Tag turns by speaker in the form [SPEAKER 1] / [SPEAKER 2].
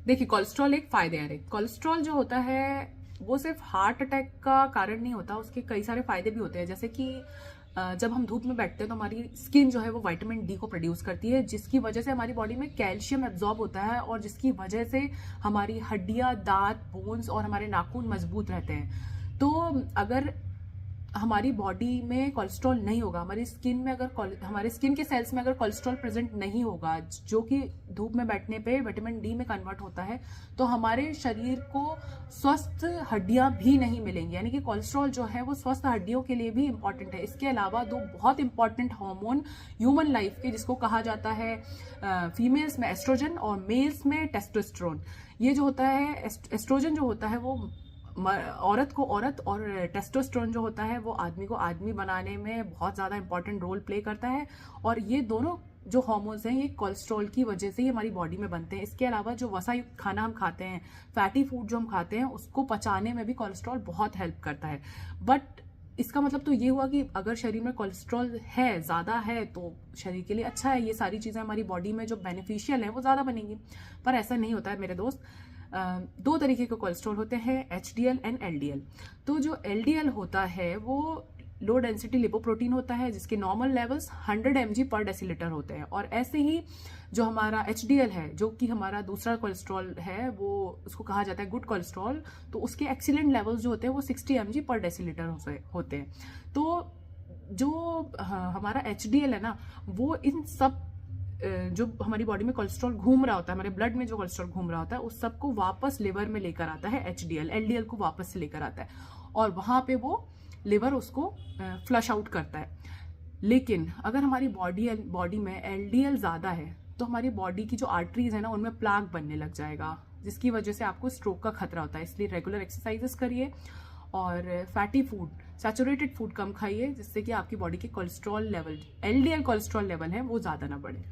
[SPEAKER 1] देखिए, कोलेस्ट्रॉल एक फायदे है। कोलेस्ट्रॉल जो होता है वो सिर्फ हार्ट अटैक का कारण नहीं होता, उसके कई सारे फायदे भी होते हैं। जैसे कि जब हम धूप में बैठते हैं तो हमारी स्किन जो है वो विटामिन डी को प्रोड्यूस करती है, जिसकी वजह से हमारी बॉडी में कैल्शियम एब्जॉर्ब होता है और जिसकी वजह से हमारी हड्डियां, दांत, बोन्स और हमारे नाखून मजबूत रहते हैं। तो अगर हमारी बॉडी में कोलेस्ट्रॉल नहीं होगा, हमारी स्किन में अगर हमारे स्किन के सेल्स में अगर कोलेस्ट्रॉल प्रेजेंट नहीं होगा, जो कि धूप में बैठने पे विटामिन डी में कन्वर्ट होता है, तो हमारे शरीर को स्वस्थ हड्डियां भी नहीं मिलेंगी। यानी कि कोलेस्ट्रॉल जो है वो स्वस्थ हड्डियों के लिए भी इंपॉर्टेंट है। इसके अलावा दो बहुत इंपॉर्टेंट हार्मोन ह्यूमन लाइफ के, जिसको कहा जाता है फीमेल्स में एस्ट्रोजन और मेल्स में टेस्टोस्टेरोन। ये जो होता है एस्ट्रोजन जो होता है वो औरत को औरत, और टेस्टोस्टेरोन जो होता है वो आदमी को आदमी बनाने में बहुत ज़्यादा इंपॉर्टेंट रोल प्ले करता है। और ये दोनों जो हार्मोन्स हैं ये कोलेस्ट्रॉल की वजह से ही हमारी बॉडी में बनते हैं। इसके अलावा जो वसायुक्त खाना हम खाते हैं, फैटी फूड जो हम खाते हैं, उसको पचाने में भी कोलेस्ट्रॉल बहुत हेल्प करता है। बट इसका मतलब तो ये हुआ कि अगर शरीर में कोलेस्ट्रॉल है, ज़्यादा है, तो शरीर के लिए अच्छा है। ये सारी चीज़ें हमारी बॉडी में जो बेनिफिशियल है वो ज़्यादा बनेंगी। पर ऐसा नहीं होता है मेरे दोस्त। दो तरीके के कोलेस्ट्रॉल होते हैं, एचडीएल एंड एलडीएल। तो जो एलडीएल होता है वो लो डेंसिटी लिपोप्रोटीन होता है, जिसके नॉर्मल लेवल्स 100 mg पर डेसीलीटर होते हैं। और ऐसे ही जो हमारा एचडीएल है, जो कि हमारा दूसरा कोलेस्ट्रॉल है, वो उसको कहा जाता है गुड कोलेस्ट्रॉल, तो उसके एक्सीलेंट लेवल्स जो होते हैं वो 60 mg पर डेसीलीटर होते हैं। तो जो हमारा एचडीएल है ना, वो इन सब जो हमारी बॉडी में कोलेस्ट्रॉल घूम रहा होता है, हमारे ब्लड में जो कोलेस्ट्रॉल घूम रहा होता है, उस सबको वापस लिवर में लेकर आता है एचडीएल। एलडीएल को वापस से लेकर आता है और वहां पे वो लिवर उसको फ्लश आउट करता है। लेकिन अगर हमारी बॉडी में एलडीएल ज्यादा है तो हमारी बॉडी की जो आर्टरीज है ना, उनमें प्लाक बनने लग जाएगा, जिसकी वजह से आपको स्ट्रोक का खतरा होता है। इसलिए रेगुलर एक्सरसाइजेस करिए और फैटी फूड, सैचुरेटेड फूड कम खाइए, जिससे कि आपकी बॉडी के cholesterol level, LDL cholesterol level है, वो ज्यादा ना बढ़े।